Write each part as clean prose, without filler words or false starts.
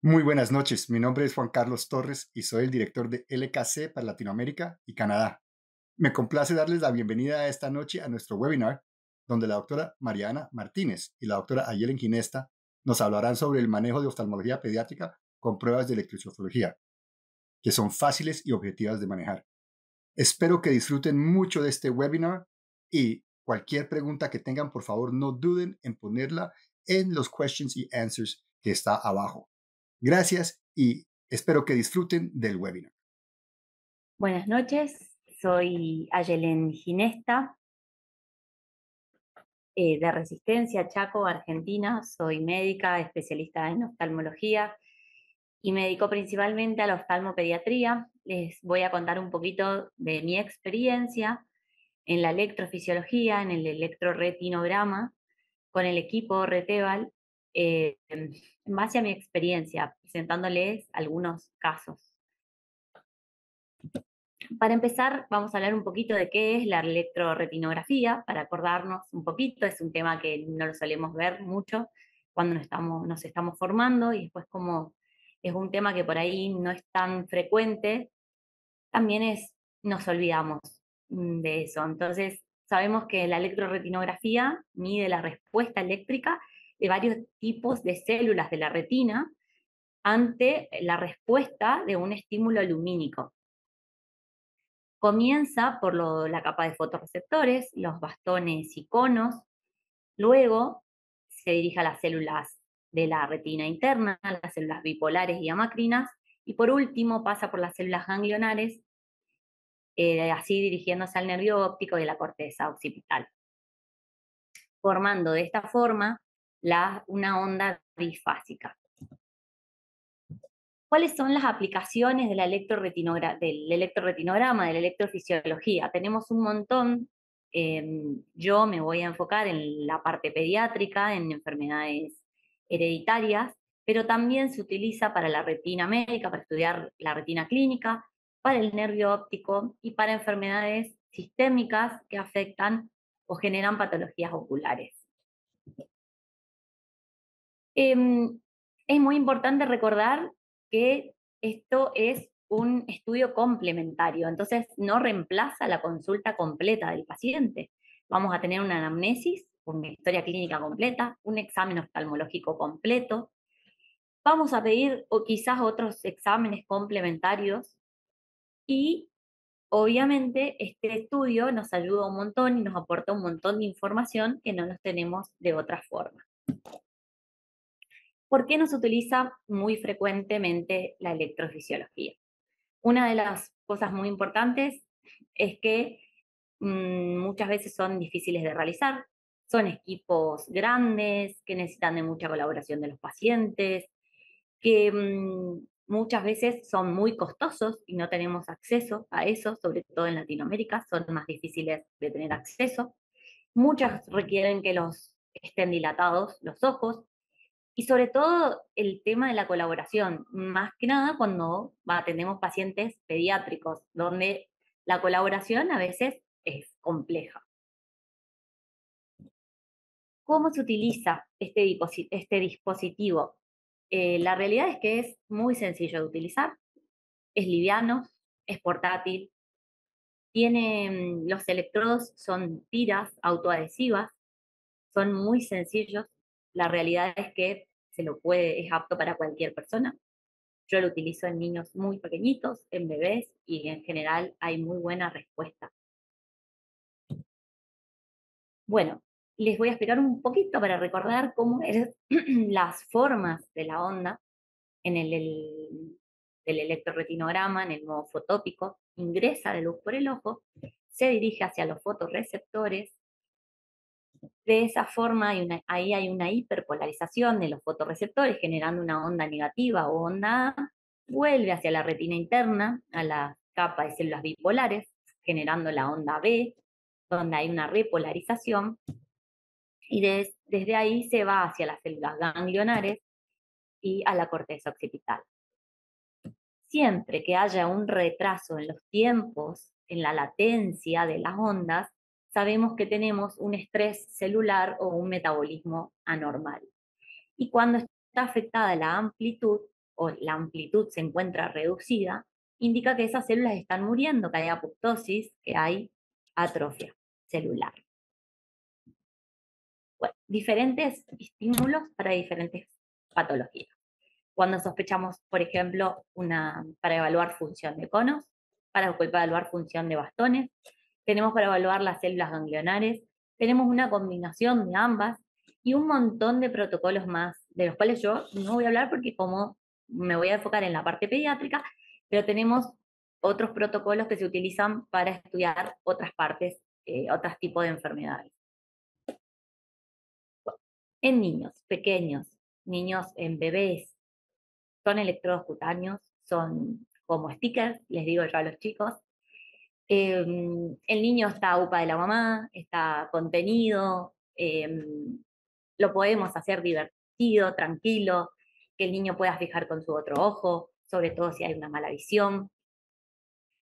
Muy buenas noches, mi nombre es Juan Carlos Torres y soy el director de LKC para Latinoamérica y Canadá. Me complace darles la bienvenida esta noche a nuestro webinar, donde la doctora Mariana Martínez y la doctora Ayelen Ginesta nos hablarán sobre el manejo de oftalmología pediátrica con pruebas de electrocefalología, que son fáciles y objetivas de manejar. Espero que disfruten mucho de este webinar y cualquier pregunta que tengan, por favor, no duden en ponerla en los questions y answers que está abajo. Gracias y espero que disfruten del webinar. Buenas noches, soy Ayelen Ginesta, de Resistencia, Chaco, Argentina. Soy médica, especialista en oftalmología y me dedico principalmente a la oftalmopediatría. Les voy a contar un poquito de mi experiencia en la electrofisiología, en el electroretinograma, con el equipo Reteval, en base a mi experiencia, presentándoles algunos casos. Para empezar, vamos a hablar un poquito de qué es la electroretinografía, para acordarnos un poquito. Es un tema que no lo solemos ver mucho cuando nos estamos formando, y después como es un tema que por ahí no es tan frecuente, también nos olvidamos de eso. Entonces, sabemos que la electroretinografía mide la respuesta eléctrica de varios tipos de células de la retina ante la respuesta de un estímulo lumínico. Comienza por la capa de fotorreceptores, los bastones y conos, luego se dirige a las células de la retina interna, las células bipolares y amacrinas, y por último pasa por las células ganglionares, así dirigiéndose al nervio óptico y la corteza occipital, formando de esta forma una onda bifásica. ¿Cuáles son las aplicaciones de del electroretinograma, de la electrofisiología? Tenemos un montón. Yo me voy a enfocar en la parte pediátrica, en enfermedades hereditarias, pero también se utiliza para la retina médica, para estudiar la retina clínica, para el nervio óptico y para enfermedades sistémicas que afectan o generan patologías oculares. Es muy importante recordar que esto es un estudio complementario, entonces no reemplaza la consulta completa del paciente. Vamos a tener una anamnesis, una historia clínica completa, un examen oftalmológico completo. Vamos a pedir o quizás otros exámenes complementarios y obviamente este estudio nos ayuda un montón y nos aporta un montón de información que no nos tenemos de otra forma. ¿Por qué no se utiliza muy frecuentemente la electrofisiología? Una de las cosas muy importantes es que muchas veces son difíciles de realizar, son equipos grandes que necesitan de mucha colaboración de los pacientes, que muchas veces son muy costosos y no tenemos acceso a eso, sobre todo en Latinoamérica, son más difíciles de tener acceso. Muchas requieren que los estén dilatados los ojos, y sobre todo el tema de la colaboración, más que nada cuando atendemos pacientes pediátricos, donde la colaboración a veces es compleja. ¿Cómo se utiliza este dispositivo? La realidad es que es muy sencillo de utilizar, es liviano, es portátil, los electrodos son tiras autoadhesivas, son muy sencillos. La realidad es que es apto para cualquier persona. Yo lo utilizo en niños muy pequeñitos, en bebés, y en general hay muy buena respuesta. Bueno, les voy a explicar un poquito para recordar cómo es las formas de la onda en del electroretinograma, en el modo fotópico. Ingresa la luz por el ojo, se dirige hacia los fotorreceptores. De esa forma ahí hay una hiperpolarización de los fotorreceptores generando una onda negativa o onda A, vuelve hacia la retina interna, a la capa de células bipolares, generando la onda B, donde hay una repolarización, y desde ahí se va hacia las células ganglionares y a la corteza occipital. Siempre que haya un retraso en los tiempos, en la latencia de las ondas, sabemos que tenemos un estrés celular o un metabolismo anormal. Y cuando está afectada la amplitud o la amplitud se encuentra reducida, indica que esas células están muriendo, que hay apoptosis, que hay atrofia celular. Bueno, diferentes estímulos para diferentes patologías. Cuando sospechamos, por ejemplo, para evaluar función de conos, para evaluar función de bastones, tenemos para evaluar las células ganglionares, tenemos una combinación de ambas y un montón de protocolos más, de los cuales yo no voy a hablar porque como me voy a enfocar en la parte pediátrica, pero tenemos otros protocolos que se utilizan para estudiar otras partes, otros tipos de enfermedades. En niños pequeños, niños en bebés, son electrodos cutáneos, son como stickers, les digo yo a los chicos. El niño está UPA de la mamá, está contenido, lo podemos hacer divertido, tranquilo, que el niño pueda fijar con su otro ojo, sobre todo si hay una mala visión.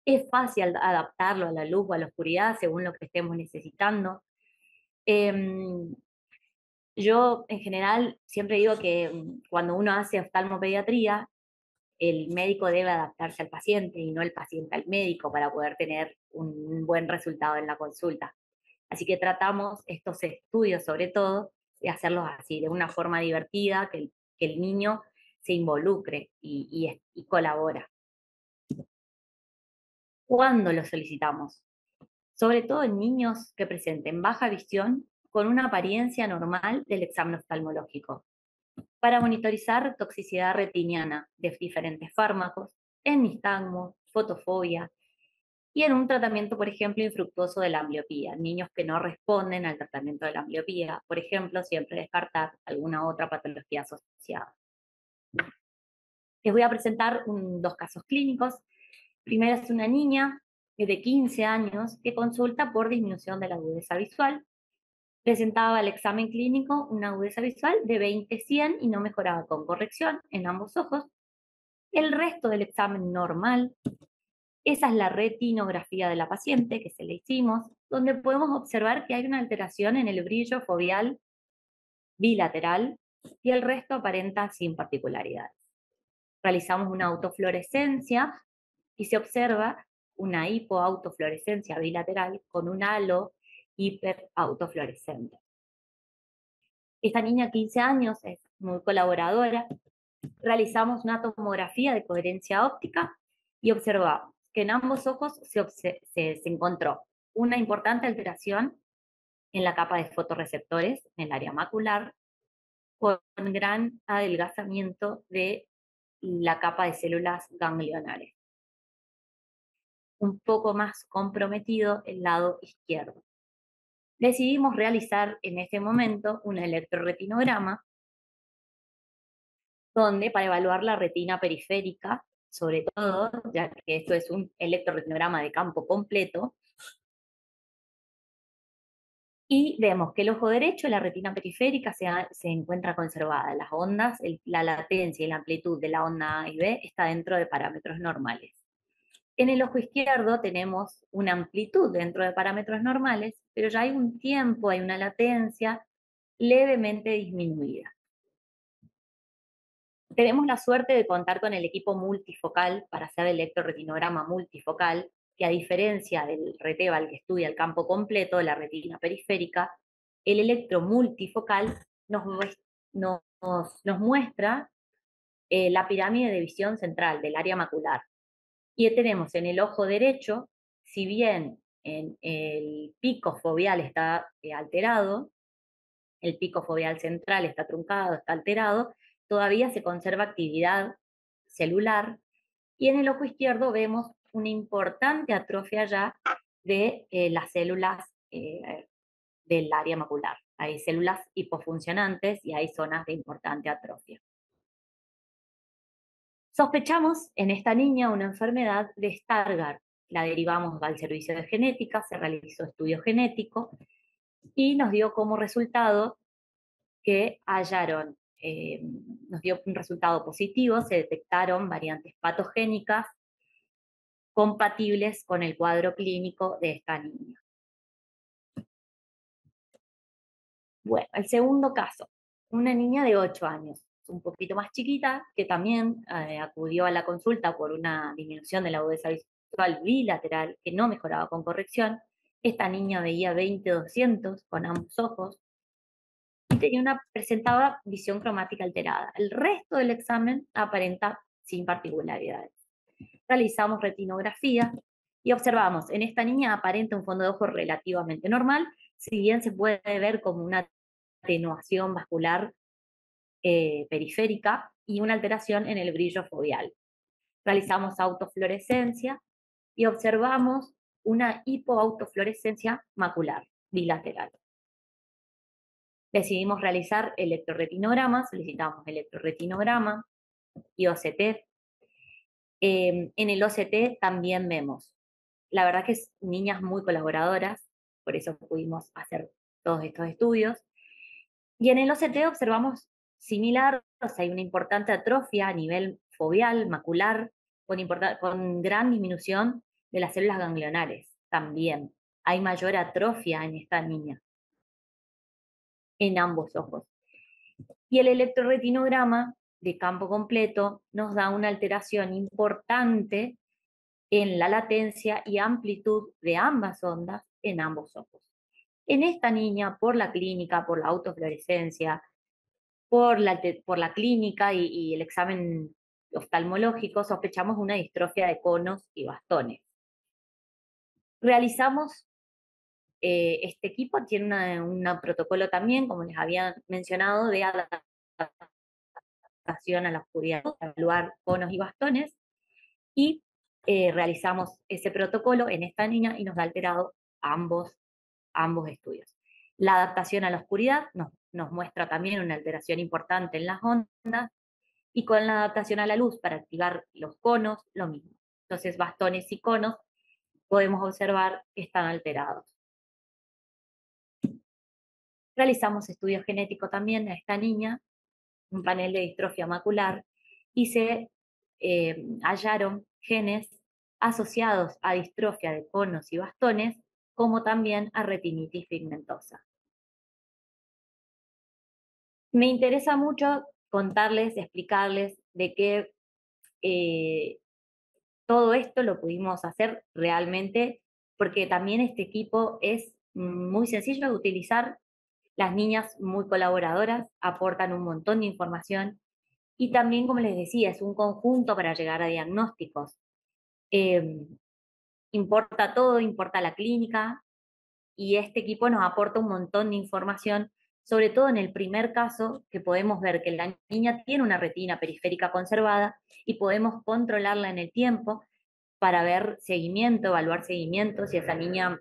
Es fácil adaptarlo a la luz o a la oscuridad según lo que estemos necesitando. Em, yo en general siempre digo que cuando uno hace oftalmopediatría, el médico debe adaptarse al paciente y no el paciente al médico para poder tener un buen resultado en la consulta. Así que tratamos estos estudios, sobre todo, de hacerlos así, de una forma divertida, que el niño se involucre y colabora. ¿Cuándo lo solicitamos? Sobre todo en niños que presenten baja visión con una apariencia normal del examen oftalmológico, para monitorizar toxicidad retiniana de diferentes fármacos, en nistagmo, fotofobia, y en un tratamiento, por ejemplo, infructuoso de la ambliopía, niños que no responden al tratamiento de la ambliopía, por ejemplo, siempre descartar alguna otra patología asociada. Les voy a presentar dos casos clínicos. Primero es una niña de 15 años que consulta por disminución de la agudeza visual. Presentaba al examen clínico una agudeza visual de 20-100 y no mejoraba con corrección en ambos ojos. El resto del examen normal. Esa es la retinografía de la paciente que se le hicimos, donde podemos observar que hay una alteración en el brillo foveal bilateral y el resto aparenta sin particularidades. Realizamos una autofluorescencia y se observa una hipoautofluorescencia bilateral con un halo hiperautofluorescente. Esta niña, 15 años, es muy colaboradora. Realizamos una tomografía de coherencia óptica y observamos que en ambos ojos se encontró una importante alteración en la capa de fotorreceptores, en el área macular, con gran adelgazamiento de la capa de células ganglionares. Un poco más comprometido el lado izquierdo. Decidimos realizar en este momento un electroretinograma donde para evaluar la retina periférica, sobre todo, ya que esto es un electroretinograma de campo completo, y vemos que el ojo derecho, la retina periférica, se encuentra conservada. Las ondas, la latencia y la amplitud de la onda A y B está dentro de parámetros normales. En el ojo izquierdo tenemos una amplitud dentro de parámetros normales, pero ya hay un tiempo, hay una latencia levemente disminuida. Tenemos la suerte de contar con el equipo multifocal para hacer el electroretinograma multifocal, que a diferencia del Reteval que estudia el campo completo de la retina periférica, el electro multifocal nos muestra la pirámide de visión central del área macular. Y tenemos en el ojo derecho, si bien en el pico foveal está alterado, el pico foveal central está truncado, está alterado, todavía se conserva actividad celular, y en el ojo izquierdo vemos una importante atrofia ya de las células del área macular. Hay células hipofuncionantes y hay zonas de importante atrofia. Sospechamos en esta niña una enfermedad de Stargardt. La derivamos al servicio de genética, se realizó estudio genético y nos dio como resultado que nos dio un resultado positivo, se detectaron variantes patogénicas compatibles con el cuadro clínico de esta niña. Bueno, el segundo caso, una niña de 8 años, un poquito más chiquita, que también acudió a la consulta por una disminución de la agudeza visual bilateral que no mejoraba con corrección. Esta niña veía 20/200 con ambos ojos y presentaba visión cromática alterada. El resto del examen aparenta sin particularidades. Realizamos retinografía y observamos, en esta niña aparenta un fondo de ojo relativamente normal, si bien se puede ver como una atenuación vascular periférica y una alteración en el brillo foveal. Realizamos autofluorescencia y observamos una hipoautofluorescencia macular bilateral. Decidimos realizar electroretinograma, solicitamos electroretinograma y OCT. En el OCT también vemos, la verdad que es niñas muy colaboradoras, por eso pudimos hacer todos estos estudios. Y en el OCT observamos similar, o sea, hay una importante atrofia a nivel foveal, macular, con gran disminución de las células ganglionares también. Hay mayor atrofia en esta niña, en ambos ojos. Y el electroretinograma de campo completo nos da una alteración importante en la latencia y amplitud de ambas ondas en ambos ojos. En esta niña, por la clínica, por la autofluorescencia, por la clínica y el examen oftalmológico, sospechamos una distrofia de conos y bastones. Realizamos, este equipo tiene un protocolo también, como les había mencionado, de adaptación a la oscuridad, evaluar conos y bastones, y realizamos ese protocolo en esta niña y nos da alterado ambos estudios. La adaptación a la oscuridad nos muestra también una alteración importante en las ondas, y con la adaptación a la luz para activar los conos, lo mismo. Entonces, bastones y conos podemos observar que están alterados. Realizamos estudio genético también a esta niña, un panel de distrofia macular, y se hallaron genes asociados a distrofia de conos y bastones, como también a retinitis pigmentosa. Me interesa mucho contarles, explicarles de que todo esto lo pudimos hacer realmente porque también este equipo es muy sencillo de utilizar. Las niñas muy colaboradoras aportan un montón de información y también, como les decía, es un conjunto para llegar a diagnósticos. Eh, Importa todo, importa la clínica, y este equipo nos aporta un montón de información, sobre todo en el primer caso, que podemos ver que la niña tiene una retina periférica conservada y podemos controlarla en el tiempo para ver seguimiento, evaluar seguimiento, si esa niña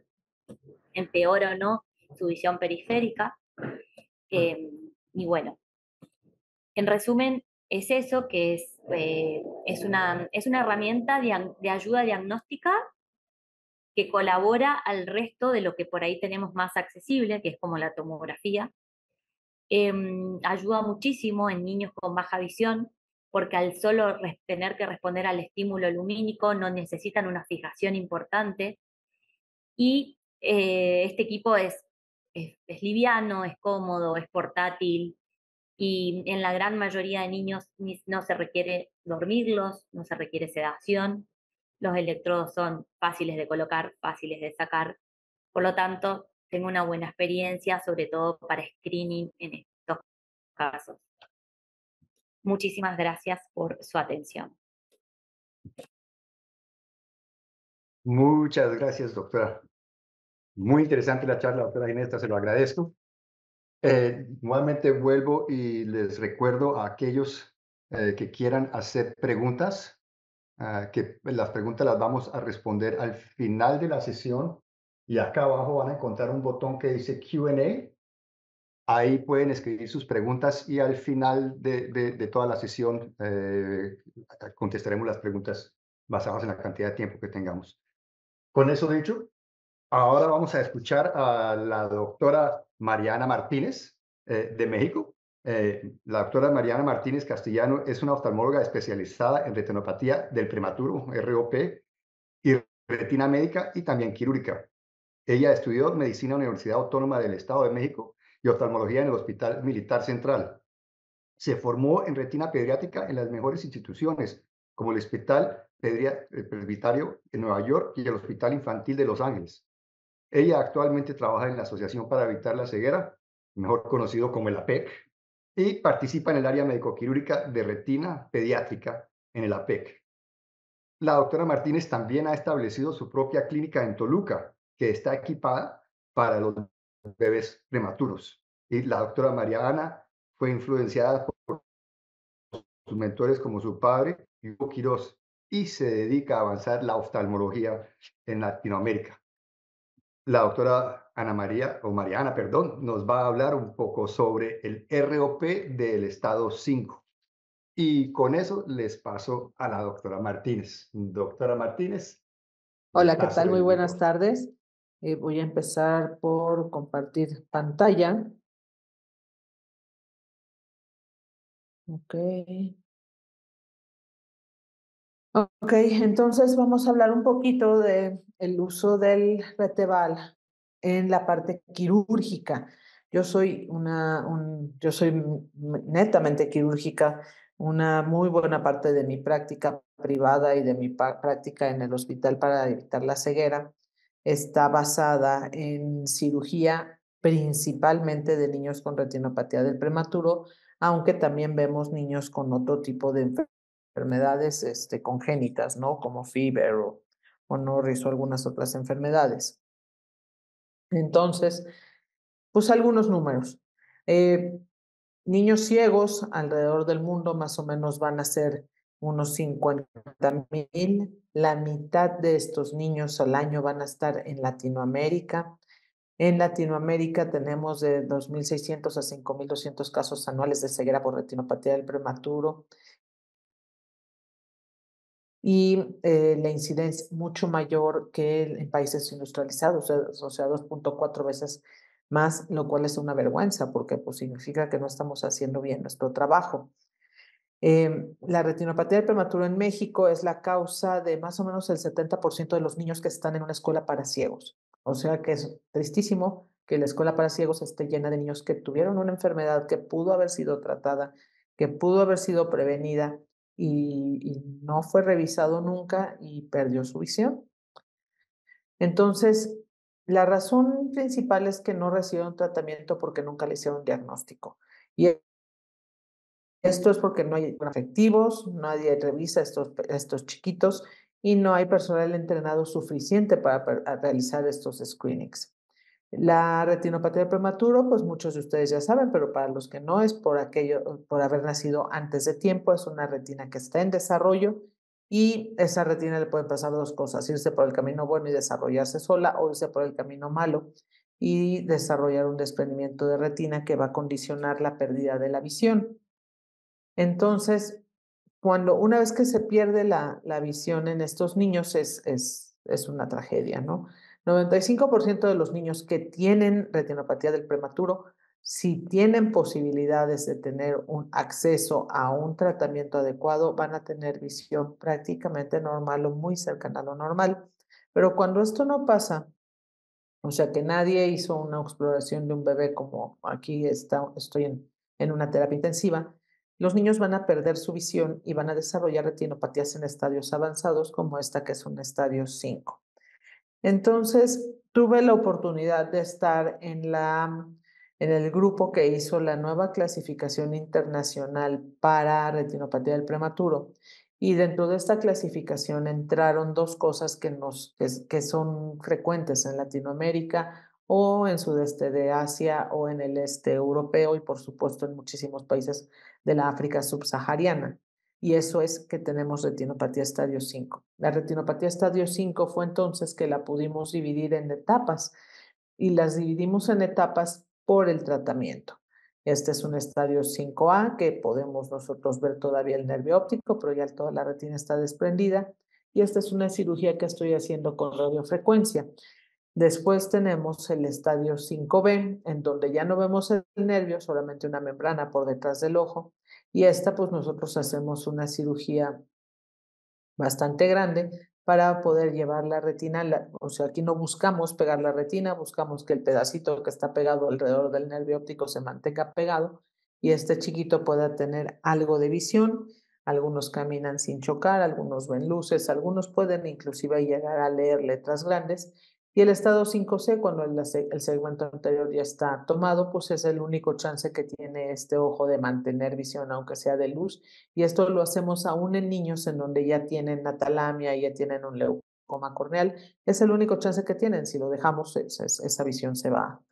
empeora o no su visión periférica. Y bueno, en resumen, es eso, que es una herramienta de ayuda diagnóstica que colabora al resto de lo que por ahí tenemos más accesible, que es como la tomografía. Ayuda muchísimo en niños con baja visión, porque al solo tener que responder al estímulo lumínico no necesitan una fijación importante. Y este equipo es liviano, es cómodo, es portátil, y en la gran mayoría de niños no se requiere dormirlos, no se requiere sedación. Los electrodos son fáciles de colocar, fáciles de sacar. Por lo tanto, tengo una buena experiencia, sobre todo para screening en estos casos. Muchísimas gracias por su atención. Muchas gracias, doctora. Muy interesante la charla, doctora Ginesta, se lo agradezco. Nuevamente vuelvo y les recuerdo a aquellos que quieran hacer preguntas, que las preguntas las vamos a responder al final de la sesión, y acá abajo van a encontrar un botón que dice Q&A. Ahí pueden escribir sus preguntas y al final de toda la sesión contestaremos las preguntas basadas en la cantidad de tiempo que tengamos. Con eso dicho, ahora vamos a escuchar a la doctora Mariana Martínez de México. La doctora Mariana Martínez Castellano es una oftalmóloga especializada en retinopatía del prematuro, ROP, y retina médica y también quirúrgica. Ella estudió medicina en la Universidad Autónoma del Estado de México y oftalmología en el Hospital Militar Central. Se formó en retina pediátrica en las mejores instituciones, como el Hospital Presbiterio de Nueva York y el Hospital Infantil de Los Ángeles. Ella actualmente trabaja en la Asociación para Evitar la Ceguera, mejor conocido como el APEC, y participa en el área médico-quirúrgica de retina pediátrica en el APEC. La doctora Martínez también ha establecido su propia clínica en Toluca, que está equipada para los bebés prematuros. Y la doctora María Ana fue influenciada por sus mentores como su padre, Hugo Quirós, y se dedica a avanzar la oftalmología en Latinoamérica. La doctora Ana María, o Mariana, perdón, nos va a hablar un poco sobre el ROP del estado 5. Y con eso les paso a la doctora Martínez. Doctora Martínez, le Hola, ¿qué paso tal? Muy el buenas micrófono. tardes. Voy a empezar por compartir pantalla. Ok. Ok, entonces vamos a hablar un poquito de el uso del Reteval en la parte quirúrgica. Yo soy netamente quirúrgica. Una muy buena parte de mi práctica privada y de mi práctica en el hospital para evitar la ceguera está basada en cirugía principalmente de niños con retinopatía del prematuro, aunque también vemos niños con otro tipo de enfermedades congénitas, ¿no? Como Fieber o Norris o algunas otras enfermedades. Entonces, pues algunos números. Niños ciegos alrededor del mundo más o menos van a ser unos 50,000. La mitad de estos niños al año van a estar en Latinoamérica. En Latinoamérica tenemos de 2,600 a 5,200 casos anuales de ceguera por retinopatía del prematuro. Y la incidencia es mucho mayor que en países industrializados, o sea 2,4 veces más, lo cual es una vergüenza porque pues, significa que no estamos haciendo bien nuestro trabajo. La retinopatía del prematuro en México es la causa de más o menos el 70% de los niños que están en una escuela para ciegos. O sea que es tristísimo que la escuela para ciegos esté llena de niños que tuvieron una enfermedad que pudo haber sido tratada, que pudo haber sido prevenida y no fue revisado nunca y perdió su visión. Entonces, la razón principal es que no recibieron tratamiento porque nunca le hicieron diagnóstico. Y esto es porque no hay efectivos, nadie revisa estos chiquitos y no hay personal entrenado suficiente para realizar estos screenings. La retinopatía prematuro, pues muchos de ustedes ya saben, pero para los que no es por haber nacido antes de tiempo, es una retina que está en desarrollo y esa retina le pueden pasar dos cosas, irse por el camino bueno y desarrollarse sola o irse por el camino malo y desarrollar un desprendimiento de retina que va a condicionar la pérdida de la visión. Entonces, una vez que se pierde la visión en estos niños es una tragedia, ¿no? 95% de los niños que tienen retinopatía del prematuro, si tienen posibilidades de tener un acceso a un tratamiento adecuado, van a tener visión prácticamente normal o muy cercana a lo normal. Pero cuando esto no pasa, o sea que nadie hizo una exploración de un bebé como aquí estoy en una terapia intensiva, los niños van a perder su visión y van a desarrollar retinopatías en estadios avanzados como esta que es un estadio 5. Entonces, tuve la oportunidad de estar en el grupo que hizo la nueva clasificación internacional para retinopatía del prematuro. Y dentro de esta clasificación entraron dos cosas que son frecuentes en Latinoamérica o en sudeste de Asia o en el este europeo y por supuesto en muchísimos países de la África subsahariana. Y eso es que tenemos retinopatía estadio 5. La retinopatía estadio 5 fue entonces que la pudimos dividir en etapas y las dividimos en etapas por el tratamiento. Este es un estadio 5A que podemos nosotros ver todavía el nervio óptico, pero ya toda la retina está desprendida. Y esta es una cirugía que estoy haciendo con radiofrecuencia. Después tenemos el estadio 5B, en donde ya no vemos el nervio, solamente una membrana por detrás del ojo. Y esta, pues nosotros hacemos una cirugía bastante grande para poder llevar la retina, o sea, aquí no buscamos pegar la retina, buscamos que el pedacito que está pegado alrededor del nervio óptico se mantenga pegado y este chiquito pueda tener algo de visión. Algunos caminan sin chocar, algunos ven luces, algunos pueden inclusive llegar a leer letras grandes. Y el estado 5C, cuando el segmento anterior ya está tomado, pues es el único chance que tiene este ojo de mantener visión, aunque sea de luz. Y esto lo hacemos aún en niños en donde ya tienen atalamia, ya tienen un glaucoma corneal. Es el único chance que tienen. Si lo dejamos, esa visión se va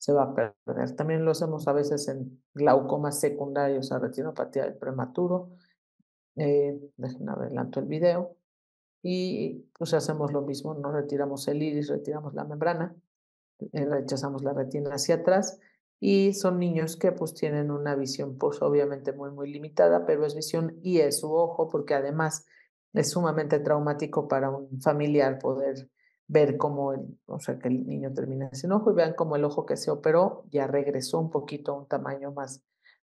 a perder. También lo hacemos a veces en glaucomas secundarios a retinopatía del prematuro. Déjenme adelanto el video. Y pues hacemos lo mismo, no retiramos el iris, retiramos la membrana, rechazamos la retina hacia atrás y son niños que pues tienen una visión pues obviamente muy limitada, pero es visión y es su ojo porque además es sumamente traumático para un familiar poder ver cómo o sea, que el niño termina sin ojo y vean cómo el ojo que se operó ya regresó un poquito a un tamaño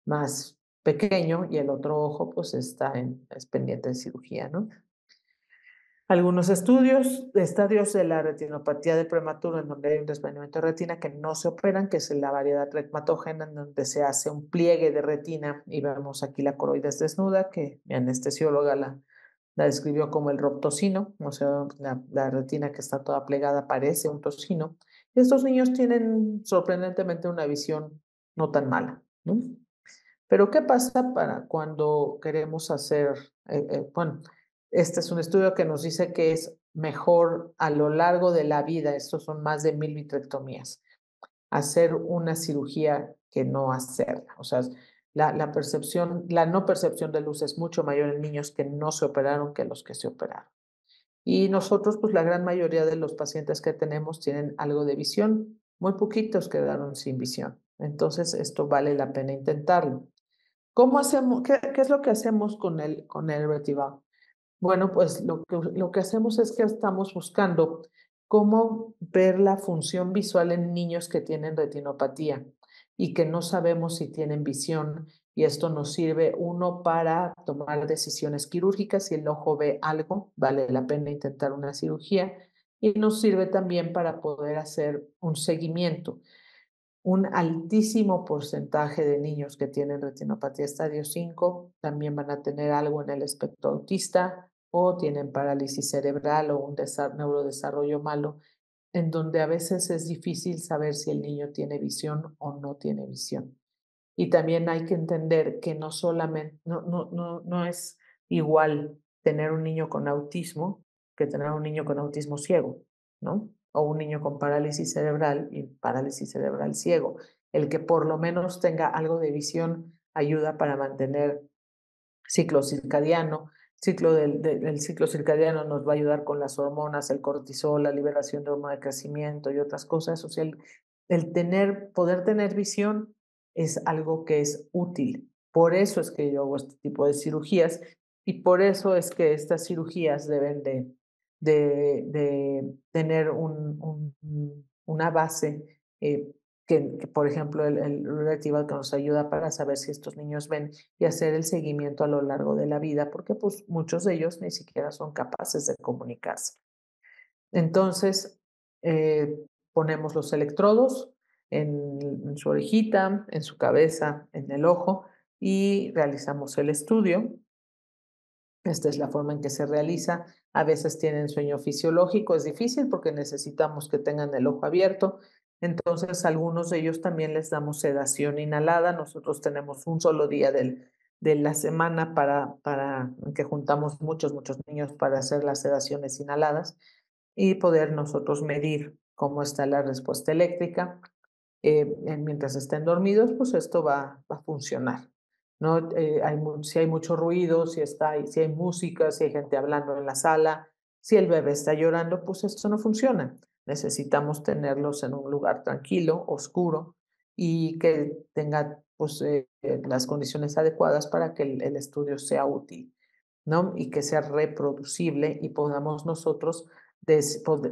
más pequeño y el otro ojo pues es pendiente de cirugía, ¿no? Algunos estadios de la retinopatía del prematuro en donde hay un desprendimiento de retina que no se operan, que es la variedad retmatógena, en donde se hace un pliegue de retina y vemos aquí la coroides desnuda, que mi anestesióloga la describió como el rhoptocino, o sea, la retina que está toda plegada parece un tocino. Y estos niños tienen sorprendentemente una visión no tan mala, ¿no? Pero ¿qué pasa para cuando queremos hacer, bueno, este es un estudio que nos dice que es mejor a lo largo de la vida, estos son más de 1000 vitrectomías, hacer una cirugía que no hacerla. O sea, la no percepción de luz es mucho mayor en niños que no se operaron que los que se operaron. Y nosotros, pues la gran mayoría de los pacientes que tenemos tienen algo de visión, muy poquitos quedaron sin visión. Entonces, esto vale la pena intentarlo. ¿Cómo hacemos? ¿Qué es lo que hacemos con el Retival? Bueno, pues lo que hacemos es que estamos buscando cómo ver la función visual en niños que tienen retinopatía y que no sabemos si tienen visión. Y esto nos sirve, uno, para tomar decisiones quirúrgicas. Si el ojo ve algo, vale la pena intentar una cirugía. Y nos sirve también para poder hacer un seguimiento. Un altísimo porcentaje de niños que tienen retinopatía estadio 5 también van a tener algo en el espectro autista o tienen parálisis cerebral o un neurodesarrollo malo, en donde a veces es difícil saber si el niño tiene visión o no tiene visión. Y también hay que entender que no solamente, no es igual tener un niño con autismo que tener un niño con autismo ciego, ¿no? O un niño con parálisis cerebral y parálisis cerebral ciego. El que por lo menos tenga algo de visión ayuda para mantener ciclo circadiano. El ciclo circadiano nos va a ayudar con las hormonas, el cortisol, la liberación de hormona de crecimiento y otras cosas. O sea, poder tener visión es algo que es útil. Por eso es que yo hago este tipo de cirugías y por eso es que estas cirugías deben de tener una base por ejemplo, el Retival que nos ayuda para saber si estos niños ven y hacer el seguimiento a lo largo de la vida, porque pues muchos de ellos ni siquiera son capaces de comunicarse. Entonces, ponemos los electrodos en su orejita, en su cabeza, en el ojo y realizamos el estudio. Esta es la forma en que se realiza. A veces tienen sueño fisiológico, es difícil porque necesitamos que tengan el ojo abierto. Entonces, a algunos de ellos también les damos sedación inhalada. Nosotros tenemos un solo día de la semana para que juntamos muchos niños para hacer las sedaciones inhaladas y poder nosotros medir cómo está la respuesta eléctrica. Mientras estén dormidos, pues esto va a funcionar. ¿No? Si hay mucho ruido, si hay música, si hay gente hablando en la sala, si el bebé está llorando, pues esto no funciona. Necesitamos tenerlos en un lugar tranquilo, oscuro y que tenga pues, las condiciones adecuadas para que el estudio sea útil, ¿no? Y que sea reproducible y podamos nosotros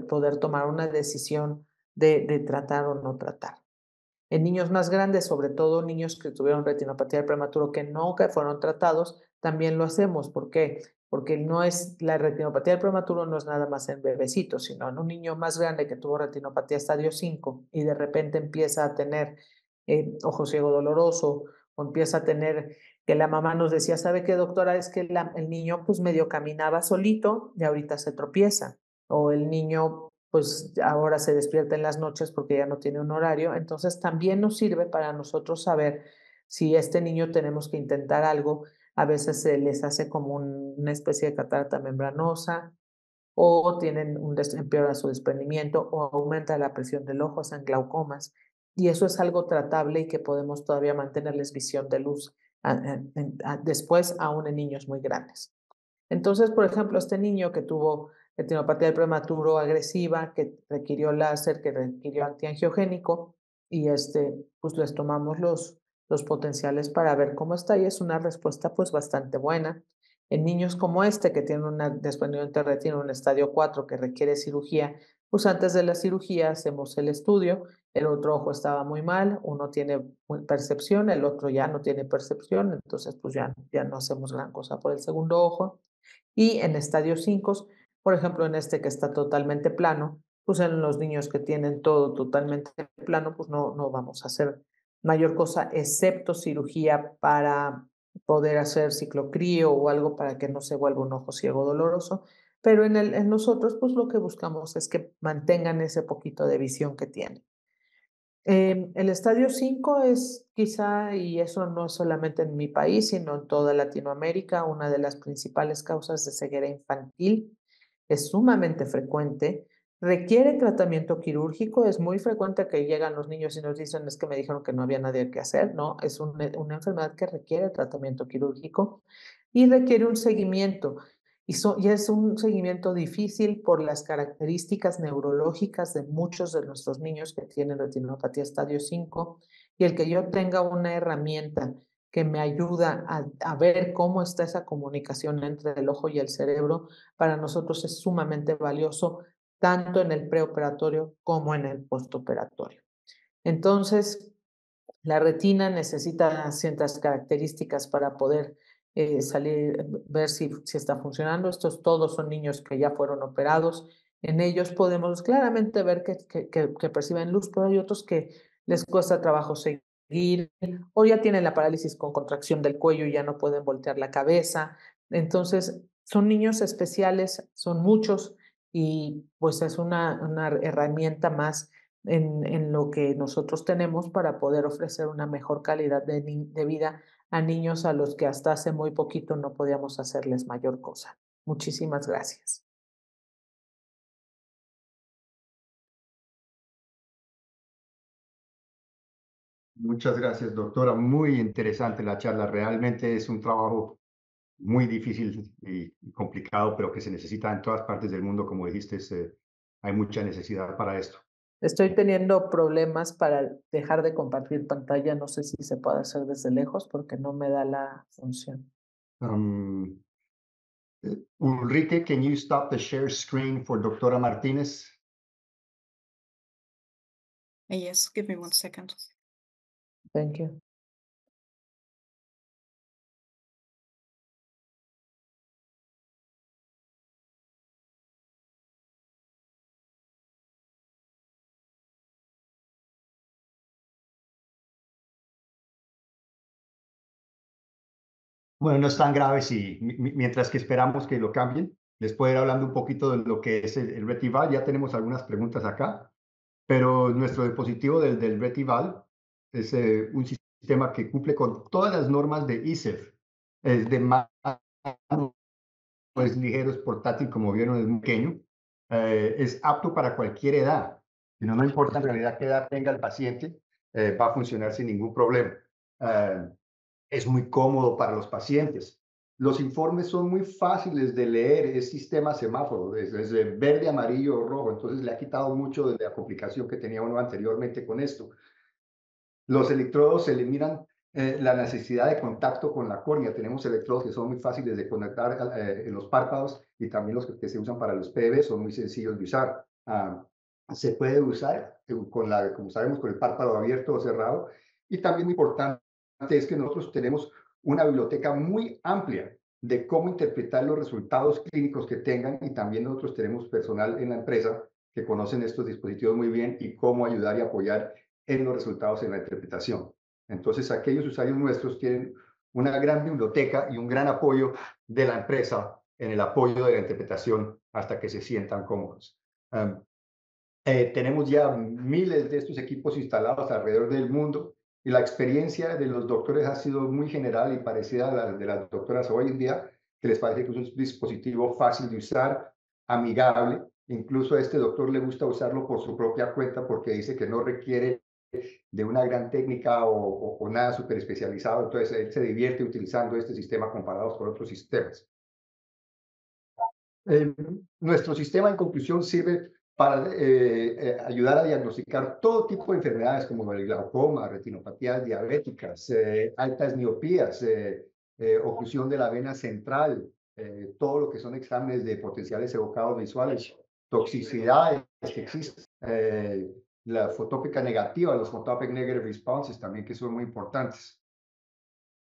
poder tomar una decisión de tratar o no tratar. En niños más grandes, sobre todo niños que tuvieron retinopatía del prematuro que nunca fueron tratados, también lo hacemos. ¿Por qué? Porque la retinopatía del prematuro no es nada más en bebecitos, sino en un niño más grande que tuvo retinopatía estadio 5 y de repente empieza a tener ojo ciego doloroso o empieza a tener que la mamá nos decía, ¿sabe qué, doctora? Es que el niño pues medio caminaba solito y ahorita se tropieza, o el niño pues ahora se despierta en las noches porque ya no tiene un horario. Entonces también nos sirve para nosotros saber si este niño tenemos que intentar algo. A veces se les hace como una especie de catarata membranosa, o tienen empeora su desprendimiento, o aumenta la presión del ojo, hacen glaucomas. Y eso es algo tratable y que podemos todavía mantenerles visión de luz después, aún en niños muy grandes. Entonces, por ejemplo, este niño que tuvo retinopatía del prematuro agresiva, que requirió láser, que requirió antiangiogénico, y pues les tomamos los potenciales para ver cómo está, y es una respuesta pues bastante buena. En niños como este, que tienen un desprendimiento de retina en un estadio 4 que requiere cirugía, pues antes de la cirugía hacemos el estudio. El otro ojo estaba muy mal, uno tiene percepción, el otro ya no tiene percepción, entonces pues ya no hacemos gran cosa por el segundo ojo. Y en estadio 5, por ejemplo, en este que está totalmente plano, pues en los niños que tienen todo totalmente plano, pues no vamos a hacer mayor cosa, excepto cirugía para poder hacer ciclocrío o algo para que no se vuelva un ojo ciego doloroso. Pero en nosotros, pues lo que buscamos es que mantengan ese poquito de visión que tienen. El estadio 5 es quizá, y eso no es solamente en mi país, sino en toda Latinoamérica, una de las principales causas de ceguera infantil. Es sumamente frecuente, requiere tratamiento quirúrgico. Es muy frecuente que llegan los niños y nos dicen, es que me dijeron que no había nadie que hacer. No, es una enfermedad que requiere tratamiento quirúrgico y requiere un seguimiento. Y es un seguimiento difícil por las características neurológicas de muchos de nuestros niños que tienen retinopatía estadio 5, y el que yo tenga una herramienta que me ayuda a ver cómo está esa comunicación entre el ojo y el cerebro, para nosotros es sumamente valioso, tanto en el preoperatorio como en el postoperatorio. Entonces, la retina necesita ciertas características para poder ver si está funcionando. Estos todos son niños que ya fueron operados. En ellos podemos claramente ver que perciben luz, pero hay otros que les cuesta trabajo seguir, o ya tienen la parálisis con contracción del cuello y ya no pueden voltear la cabeza. Entonces, son niños especiales, son muchos, y pues es una herramienta más en lo que nosotros tenemos para poder ofrecer una mejor calidad de vida a niños a los que hasta hace muy poquito no podíamos hacerles mayor cosa. Muchísimas gracias. Muchas gracias, doctora. Muy interesante la charla. Realmente es un trabajo muy difícil y complicado, pero que se necesita en todas partes del mundo. Como dijiste, hay mucha necesidad para esto. Estoy teniendo problemas para dejar de compartir pantalla. No sé si se puede hacer desde lejos porque no me da la función. Ulrike, can you stop the share screen for Doctora Martínez? Yes, give me 1 second. Thank you. Bueno, no es tan grave si mientras que esperamos que lo cambien, les puedo ir hablando un poquito de lo que es el Retival. Ya tenemos algunas preguntas acá, pero nuestro dispositivo del Retival es un sistema que cumple con todas las normas de ISEF. Es de mano, es ligero, es portátil, como vieron, es muy pequeño. Es apto para cualquier edad. No importa en realidad qué edad tenga el paciente, va a funcionar sin ningún problema. Es muy cómodo para los pacientes. Los informes son muy fáciles de leer, es sistema semáforo, es verde, amarillo o rojo, entonces le ha quitado mucho de la complicación que tenía uno anteriormente con esto. Los electrodos eliminan la necesidad de contacto con la córnea. Tenemos electrodos que son muy fáciles de conectar en los párpados, y también los que se usan para los PV son muy sencillos de usar. Se puede usar como sabemos, con el párpado abierto o cerrado, y también muy importante es que nosotros tenemos una biblioteca muy amplia de cómo interpretar los resultados clínicos que tengan, y también nosotros tenemos personal en la empresa que conocen estos dispositivos muy bien y cómo ayudar y apoyar en los resultados en la interpretación. Entonces, aquellos usuarios nuestros tienen una gran biblioteca y un gran apoyo de la empresa en el apoyo de la interpretación hasta que se sientan cómodos. Tenemos ya miles de estos equipos instalados alrededor del mundo y la experiencia de los doctores ha sido muy general y parecida a la de las doctoras hoy en día, que les parece que es un dispositivo fácil de usar, amigable. Incluso a este doctor le gusta usarlo por su propia cuenta porque dice que no requiere de una gran técnica o nada súper especializado. Entonces, él se divierte utilizando este sistema comparado con otros sistemas. Nuestro sistema, en conclusión, sirve para ayudar a diagnosticar todo tipo de enfermedades como el glaucoma, retinopatías diabéticas, altas miopías, oclusión de la vena central, todo lo que son exámenes de potenciales evocados visuales, toxicidades que existen, la fotópica negativa, los photopic negative responses también, que son muy importantes.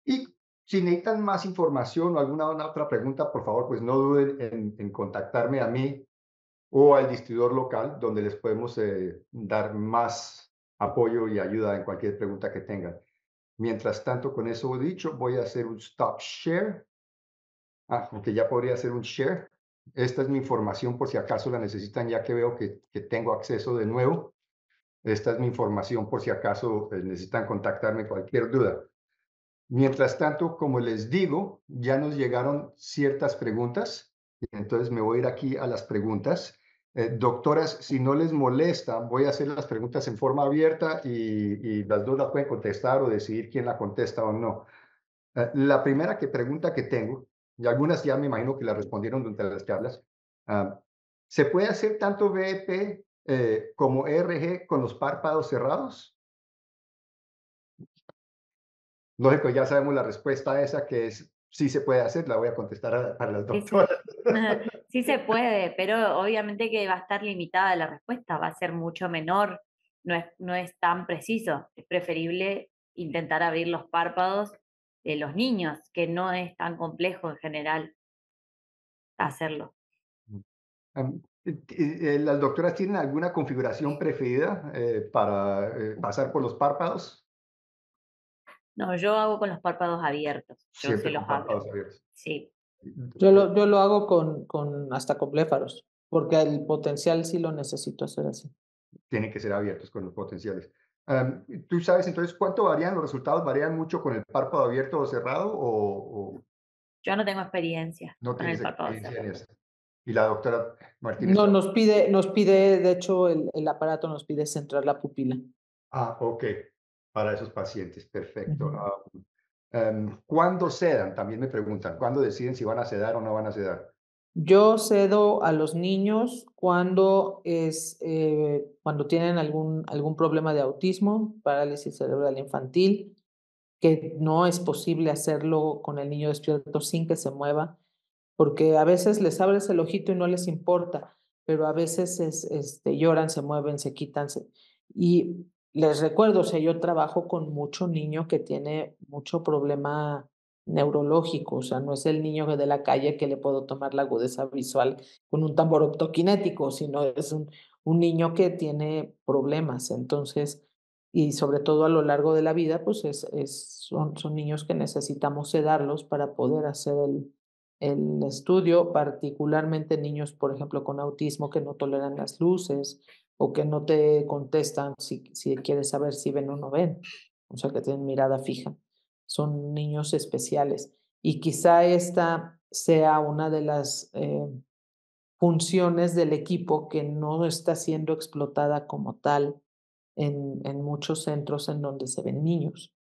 Y si necesitan más información o alguna otra pregunta, por favor, pues no duden en contactarme a mí o al distribuidor local, donde les podemos dar más apoyo y ayuda en cualquier pregunta que tengan. Mientras tanto, con eso dicho, voy a hacer un stop share. Aunque ya podría hacer un share. Esta es mi información por si acaso la necesitan, ya que veo que tengo acceso de nuevo. Esta es mi información por si acaso necesitan contactarme cualquier duda. Mientras tanto, como les digo, ya nos llegaron ciertas preguntas, entonces me voy a ir aquí a las preguntas. Doctoras, si no les molesta, voy a hacer las preguntas en forma abierta y las dos las pueden contestar o decidir quién la contesta o no. La primera pregunta que tengo, y algunas ya me imagino que la respondieron durante las charlas, ¿se puede hacer tanto BEP como ERG con los párpados cerrados? Lógico, ya sabemos la respuesta a esa, que es sí se puede hacer, la voy a contestar para las Sí, sí. doctoras. Sí se puede, pero obviamente que va a estar limitada la respuesta, va a ser mucho menor, no es tan preciso. Es preferible intentar abrir los párpados de los niños, que no es tan complejo en general hacerlo. ¿Las doctoras tienen alguna configuración preferida para pasar por los párpados? No, yo hago con los párpados abiertos, yo se Siempre los con abro. párpados abiertos. Sí. Yo lo hago hasta con bléfaros, porque el potencial sí lo necesito hacer así. Tienen que ser abiertos con los potenciales. ¿Tú sabes entonces cuánto varían los resultados? ¿Varían mucho con el párpado abierto o cerrado o Yo no tengo experiencia no con el tienes párpado experiencia en cerrado. eso? Y la doctora Martínez. No, nos pide, de hecho, el aparato nos pide centrar la pupila. Ok, para esos pacientes, perfecto. Ujú. ¿Cuándo sedan? También me preguntan, ¿cuándo deciden si van a sedar o no van a sedar? Yo cedo a los niños cuando cuando tienen algún problema de autismo, parálisis cerebral infantil, que no es posible hacerlo con el niño despierto sin que se mueva, porque a veces les abres el ojito y no les importa, pero a veces lloran, se mueven, se quitan. Y les recuerdo, o sea, yo trabajo con mucho niño que tiene mucho problema neurológico, o sea, no es el niño de la calle que le puedo tomar la agudeza visual con un tambor optoquinético, sino es un niño que tiene problemas. Entonces, y sobre todo a lo largo de la vida, pues son niños que necesitamos sedarlos para poder hacer el estudio, particularmente niños, por ejemplo, con autismo que no toleran las luces o que no te contestan si quieres saber si ven o no ven, o sea, que tienen mirada fija. Son niños especiales. Y quizá esta sea una de las funciones del equipo que no está siendo explotada como tal en muchos centros en donde se ven niños,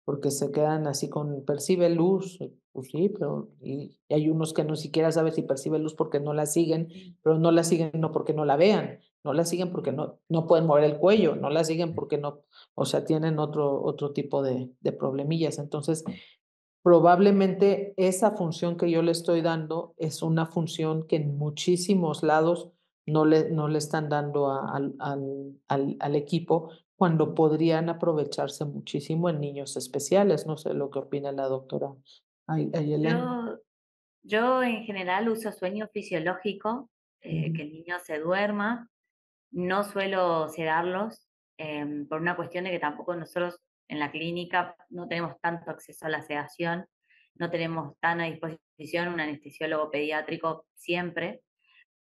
porque se quedan así con percibe luz, pues sí, pero y hay unos que no siquiera saben si percibe luz porque no la siguen, pero no la siguen no porque no la vean, no la siguen porque no pueden mover el cuello, no la siguen porque no, o sea, tienen otro tipo de problemillas. Entonces, probablemente esa función que yo le estoy dando es una función que en muchísimos lados no le están dando al equipo, cuando podrían aprovecharse muchísimo en niños especiales. No sé lo que opina la doctora Ayelén. Yo en general uso sueño fisiológico, que Ujú. el niño se duerma. No suelo sedarlos por una cuestión de que tampoco nosotros en la clínica, no tenemos tanto acceso a la sedación, no tenemos tan a disposición un anestesiólogo pediátrico siempre.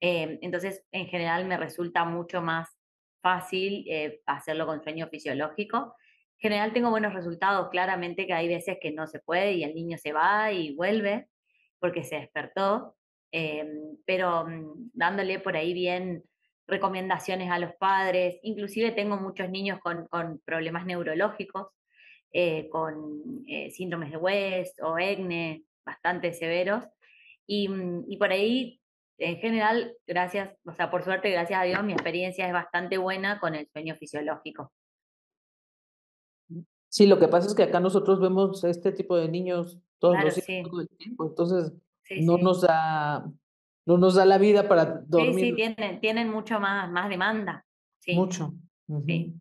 Entonces, en general me resulta mucho más fácil hacerlo con sueño fisiológico. En general tengo buenos resultados, claramente que hay veces que no se puede y el niño se va y vuelve porque se despertó, eh, pero dándole por ahí bien recomendaciones a los padres, inclusive tengo muchos niños con problemas neurológicos, con síndromes de West o EGNE bastante severos, y por ahí en general, gracias, o sea, por suerte, gracias a Dios, mi experiencia es bastante buena con el sueño fisiológico. Sí, lo que pasa es que acá nosotros vemos este tipo de niños todos Claro, los días, sí, todo el tiempo, entonces sí, no sí. no nos da la vida para Sí, sí, dormir tienen mucho más demanda. Sí, mucho. sí.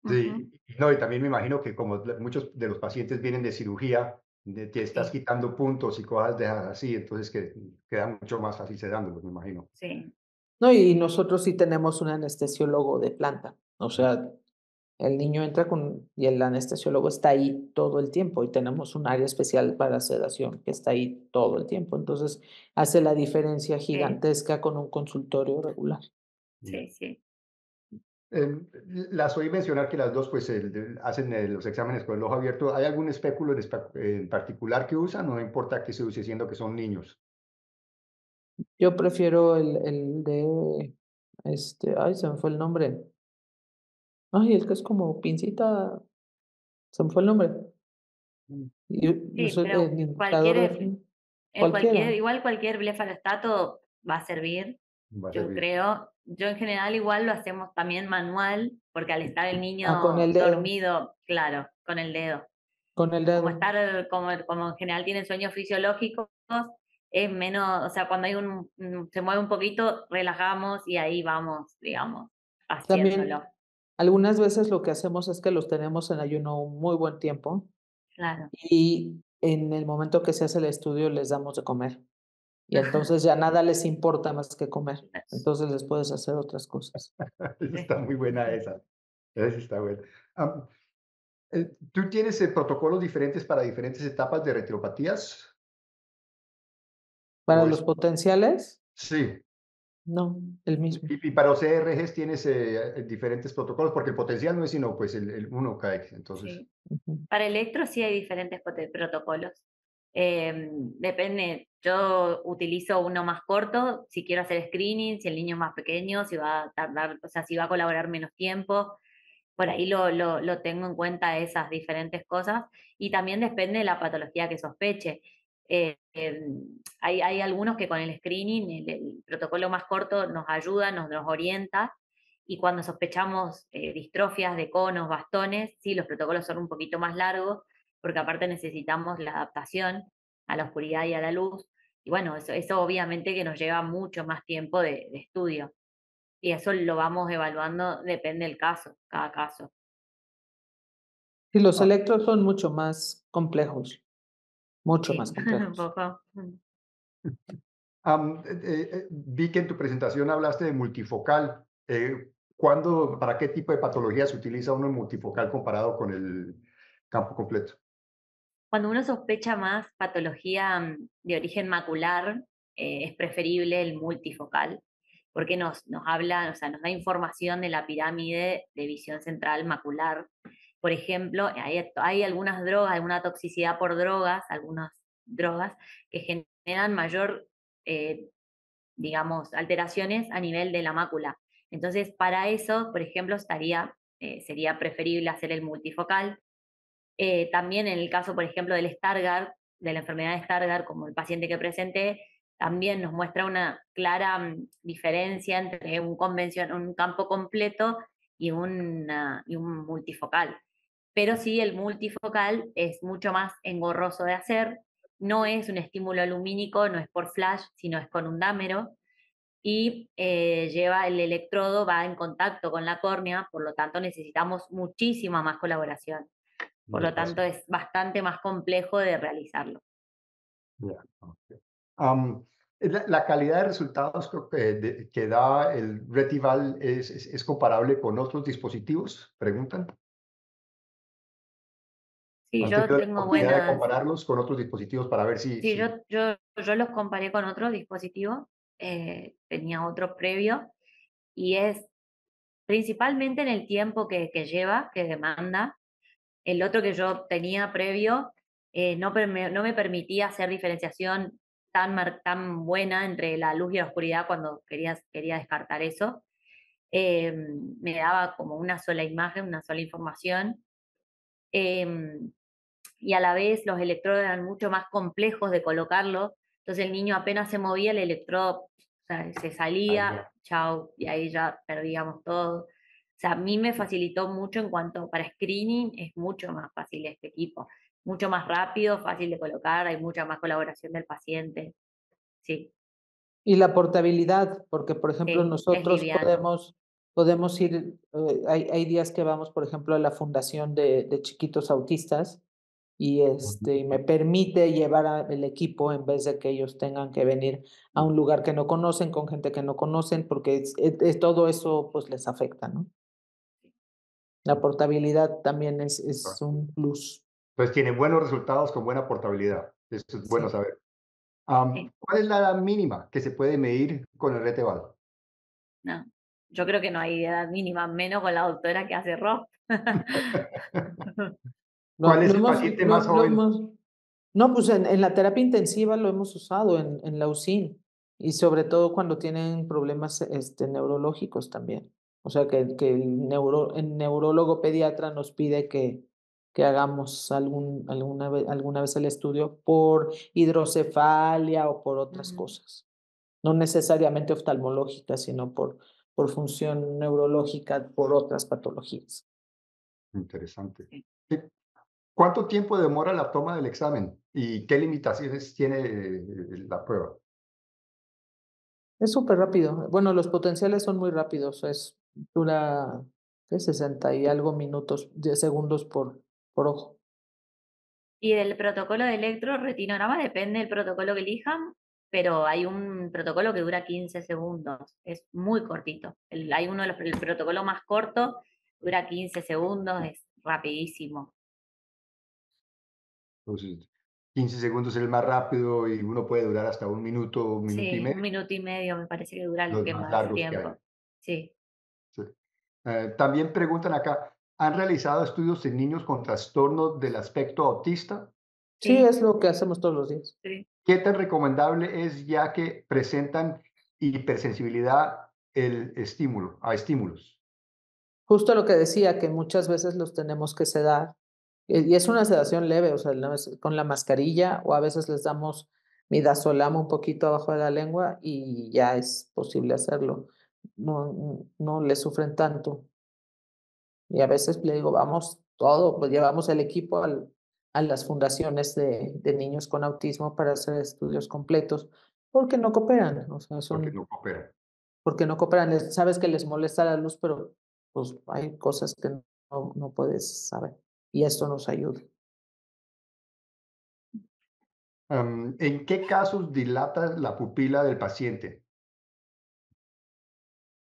Ujú. Ujú, Sí, no, y también me imagino que como muchos de los pacientes vienen de cirugía, te estás sí, quitando puntos y cosas de así, entonces que queda mucho más fácil sedándolos, me imagino. sí, No, y nosotros sí tenemos un anestesiólogo de planta, o sea, el niño entra y el anestesiólogo está ahí todo el tiempo y tenemos un área especial para sedación que está ahí todo el tiempo. Entonces, hace la diferencia sí, gigantesca con un consultorio regular. Ya. sí, sí. Las oí mencionar que las dos pues hacen los exámenes con el ojo abierto. ¿Hay algún espéculo en particular que usan? No importa que se use siendo que son niños. Yo prefiero el ay, se me fue el nombre. Ay, el que es como pincita, se me fue el nombre. Mm. Yo Sí, soy pero el indicador de frío. Cualquiera. igual cualquier blefarostato va a servir, Va a yo servir. creo. Yo en general igual lo hacemos también manual, porque al estar el Ah, con niño el dedo, dormido, claro, con el dedo. con el Como dedo. estar, como en general tienen sueños fisiológicos, es menos, o sea, cuando hay se mueve un poquito, relajamos y ahí vamos, digamos, haciéndolo. También, algunas veces lo que hacemos es que los tenemos en ayuno un muy buen tiempo Claro. y en el momento que se hace el estudio les damos de comer. Y entonces ya nada les importa más que comer. Entonces les puedes hacer otras cosas. Está muy buena esa. Esa está buena. Am, ¿Tú tienes protocolos diferentes para diferentes etapas de retinopatías? Para ¿O los es? potenciales, Sí. no, el mismo. Y para los CRGs tienes diferentes protocolos, porque el potencial no es sino pues el 1 kx, entonces. Sí. Ujú. Para electro sí hay diferentes protocolos. Depende, yo utilizo uno más corto, si quiero hacer screening, si el niño es más pequeño, si va a tardar, o sea, si va a colaborar menos tiempo, por ahí lo tengo en cuenta esas diferentes cosas, y también depende de la patología que sospeche. Eh, eh, hay algunos que con el screening, el protocolo más corto nos ayuda, nos orienta, y cuando sospechamos distrofias de conos, bastones, sí, los protocolos son un poquito más largos, porque aparte necesitamos la adaptación a la oscuridad y a la luz, y bueno, eso obviamente que nos lleva mucho más tiempo de estudio. Y eso lo vamos evaluando, depende del caso, cada caso. Y los Ah, electros son mucho Sí, más un complejos. poco. vi que en tu presentación hablaste de multifocal. ¿Para qué tipo de patología se utiliza uno en multifocal comparado con el campo completo? Cuando uno sospecha más patología de origen macular, es preferible el multifocal, porque nos habla, o sea, nos da información de la pirámide de visión central macular. Por ejemplo, hay algunas drogas, alguna toxicidad por drogas, algunas drogas que generan mayor, eh, digamos, alteraciones a nivel de la mácula. Entonces, para eso, por ejemplo, sería preferible hacer el multifocal. También en el caso, por ejemplo, del Stargardt, de la enfermedad de Stargardt, como el paciente que presenté, también nos muestra una clara diferencia entre un campo completo y un multifocal. Pero sí, el multifocal es mucho más engorroso de hacer, no es un estímulo lumínico, no es por flash, sino es con un dámero, y lleva el electrodo, va en contacto con la córnea, por lo tanto necesitamos muchísima más colaboración. Por Del lo tanto, paciente. es bastante más complejo de realizarlo. Ya, ok. La calidad de resultados que da el Retival es comparable con otros dispositivos, preguntan. Sí, ¿Han yo tenido la tengo oportunidad de buenas, compararlos con otros dispositivos para ver si, sí, si yo los comparé con otro dispositivo, tenía otro previo, y es principalmente en el tiempo que lleva, que demanda. El otro que yo tenía previo no me permitía hacer diferenciación tan buena entre la luz y la oscuridad cuando quería descartar eso. Eh, Me daba como una sola imagen, una sola información. eh, y a la vez los electrodos eran mucho más complejos de colocarlo. Entonces el niño apenas se movía, el electrodo, o sea, se ahí salía, ya. chau, y ahí ya perdíamos todo. O sea, a mí me facilitó mucho en cuanto para screening, es mucho más fácil este equipo, mucho más rápido, fácil de colocar, hay mucha más colaboración del paciente. Sí, Y la portabilidad, porque, por ejemplo, sí, es nosotros liviano. podemos ir, hay días que vamos, por ejemplo, a la fundación de chiquitos autistas y, y me permite llevar el equipo en vez de que ellos tengan que venir a un lugar que no conocen, con gente que no conocen, porque todo eso, pues, les afecta, ¿no? La portabilidad también es un plus. Entonces tiene buenos resultados con buena portabilidad. Eso es bueno Sí. saber. Sí, ¿Cuál es la edad mínima que se puede medir con el RTVAL? no. Yo creo que no hay edad mínima, menos con la doctora que hace rock. ¿Cuál es Lo el hemos, paciente más lo joven? hemos, no, pues en la terapia intensiva lo hemos usado en la UCIN y sobre todo cuando tienen problemas neurológicos también. O sea que el neurólogo pediatra nos pide que hagamos alguna vez el estudio por hidrocefalia o por otras Mm, cosas. No necesariamente oftalmológicas, sino por función neurológica, por otras patologías. Interesante. sí. ¿Qué- ¿Cuánto tiempo demora la toma del examen y qué limitaciones tiene la prueba? Es súper rápido. Bueno, los potenciales son muy rápidos. Dura, ¿qué? 60 y algo minutos, 10 segundos por ojo. Y del protocolo de electroretinograma depende del protocolo que elijan, pero hay un protocolo que dura 15 segundos, es muy cortito. Hay uno de el protocolo más corto, dura 15 segundos, es rapidísimo. Entonces, 15 segundos es el más rápido y uno puede durar hasta un minuto y Sí, un medio, minuto y medio me parece que dura el los que más más largos que hay. tiempo. Sí, Sí. También preguntan acá, ¿han realizado estudios en niños con trastorno del aspecto autista? Sí, sí, es lo que hacemos todos los días. sí. ¿Qué tan recomendable es ya que presentan hipersensibilidad a estímulos? Justo lo que decía, que muchas veces los tenemos que sedar. Y es una sedación leve, o sea, con la mascarilla, o a veces les damos midazolam un poquito abajo de la lengua y ya es posible hacerlo. No le sufren tanto. Y a veces le digo, vamos todo, pues llevamos el equipo a las fundaciones de niños con autismo para hacer estudios completos, porque no cooperan, o sea, Porque no cooperan. porque no cooperan. Sabes que les molesta la luz, pero pues hay cosas que no puedes saber y esto nos ayuda. ¿En qué casos dilata la pupila del paciente?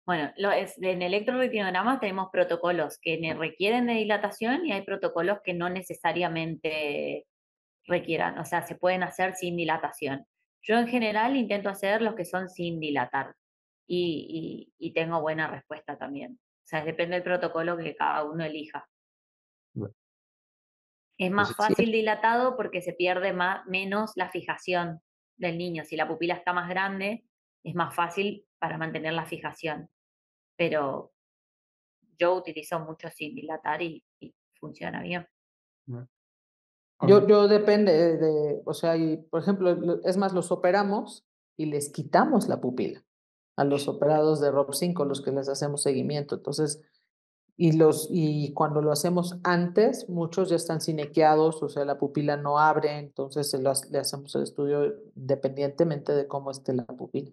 Bueno, en electroretinogramas tenemos protocolos que requieren de dilatación y hay protocolos que no necesariamente requieran, o sea, se pueden hacer sin dilatación. Yo en general intento hacer los que son sin dilatar y tengo buena respuesta también. O sea, depende del protocolo que cada uno elija. Bueno, Es más entonces, Sí, fácil dilatado porque se pierde menos la fijación del niño. Si la pupila está más grande, es más fácil para mantener la fijación. Pero yo utilizo mucho sin dilatar y funciona bien. ¿no? yo depende o sea, por ejemplo, es más, los operamos y les quitamos la pupila a los operados de ROP5, los que les hacemos seguimiento. Entonces, y cuando lo hacemos antes, muchos ya están cinequeados, o sea, la pupila no abre, entonces le hacemos el estudio independientemente de cómo esté la pupila.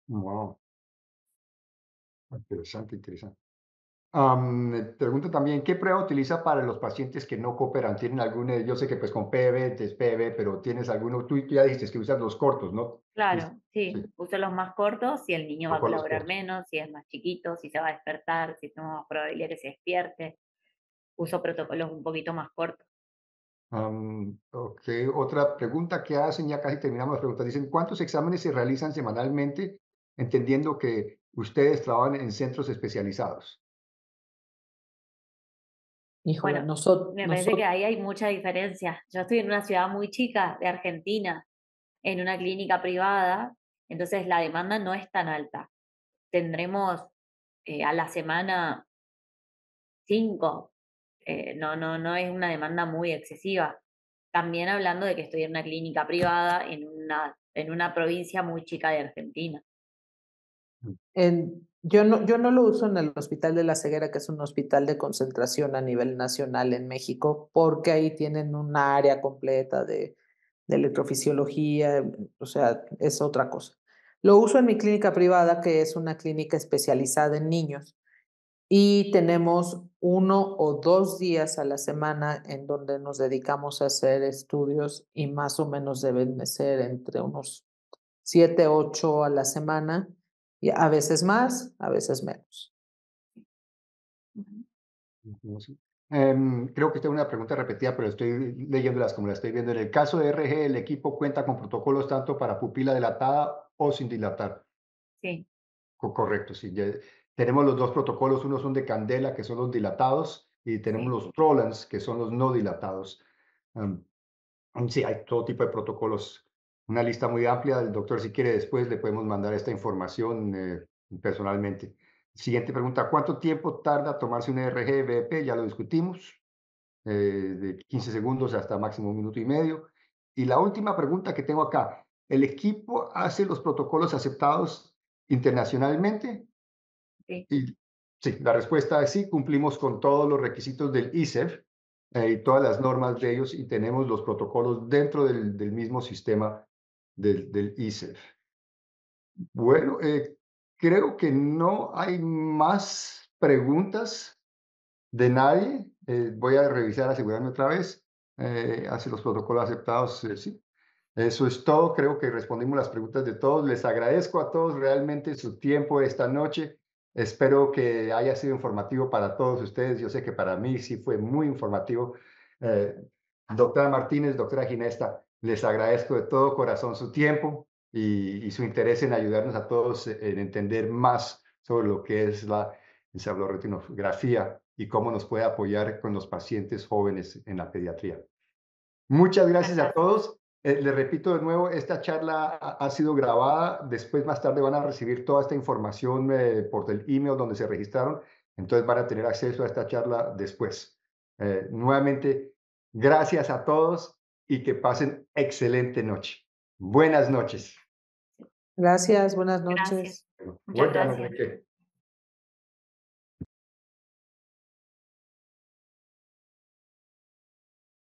Wow, interesante, interesante. Me pregunto también, ¿qué prueba utiliza para los pacientes que no cooperan? ¿Tienen alguna? Yo sé que pues con PV, test PV, pero ¿tienes alguno? Tú ya dijiste que usas los cortos, ¿no? Claro, Sí, sí, uso los más cortos si el niño va a ojo a los colaborar cortos. menos, si es más chiquito, si se va a despertar, si tenemos más probabilidad que se despierte. Uso protocolos un poquito más cortos. Ok, otra pregunta que hacen, ya casi terminamos las preguntas. Dicen, ¿cuántos exámenes se realizan semanalmente, entendiendo que ustedes trabajan en centros especializados? Híjole, Bueno, me parece que ahí hay mucha diferencia. Yo estoy en una ciudad muy chica de Argentina, en una clínica privada, entonces la demanda no es tan alta. Tendremos a la semana 5, no es una demanda muy excesiva. También hablando de que estoy en una clínica privada en una provincia muy chica de Argentina. Yo no lo uso en el Hospital de la Ceguera, que es un hospital de concentración a nivel nacional en México, porque ahí tienen una área completa de electrofisiología, o sea, es otra cosa. Lo uso en mi clínica privada, que es una clínica especializada en niños, y tenemos 1 o 2 días a la semana en donde nos dedicamos a hacer estudios y más o menos deben de ser entre unos 7, 8 a la semana, y a veces más, a veces menos. Ujú. Ujú, sí. Creo que esta es una pregunta repetida, pero estoy leyéndolas como la estoy viendo. En el caso de RG, el equipo cuenta con protocolos tanto para pupila dilatada o sin dilatar. Sí, Correcto, sí. Tenemos los dos protocolos, unos son de Candela, que son los dilatados, y tenemos sí. los Trolans, que son los no dilatados. Am, sí, hay todo tipo de protocolos. Una lista muy amplia. El doctor, si quiere, después le podemos mandar esta información personalmente. Siguiente pregunta, ¿cuánto tiempo tarda tomarse un RG-BP? Ya lo discutimos, de 15 segundos hasta máximo 1 minuto y medio. Y la última pregunta que tengo acá, ¿el equipo hace los protocolos aceptados internacionalmente? Sí. Y sí, la respuesta es sí, cumplimos con todos los requisitos del ISEF y todas las normas de ellos y tenemos los protocolos dentro del mismo sistema del ISEF. Bueno, creo que no hay más preguntas de nadie. Voy a revisar, asegurarme otra vez. Hace los protocolos aceptados, sí. Eso es todo. Creo que respondimos las preguntas de todos. Les agradezco a todos realmente su tiempo esta noche. Espero que haya sido informativo para todos ustedes. Yo sé que para mí sí fue muy informativo. Eh, Doctora Martínez, doctora Ginesta, les agradezco de todo corazón su tiempo y su interés en ayudarnos a todos en entender más sobre lo que es la encefaloretinografía y cómo nos puede apoyar con los pacientes jóvenes en la pediatría. Muchas Muchas gracias a gracias. todos. Les repito de nuevo, esta charla ha sido grabada. Después, más tarde, van a recibir toda esta información por el email donde se registraron. Entonces, van a tener acceso a esta charla después. Nuevamente, gracias a todos y que pasen excelente noche. Buenas noches. Gracias, buenas Gracias. noches. Muchas Buenas gracias. noches.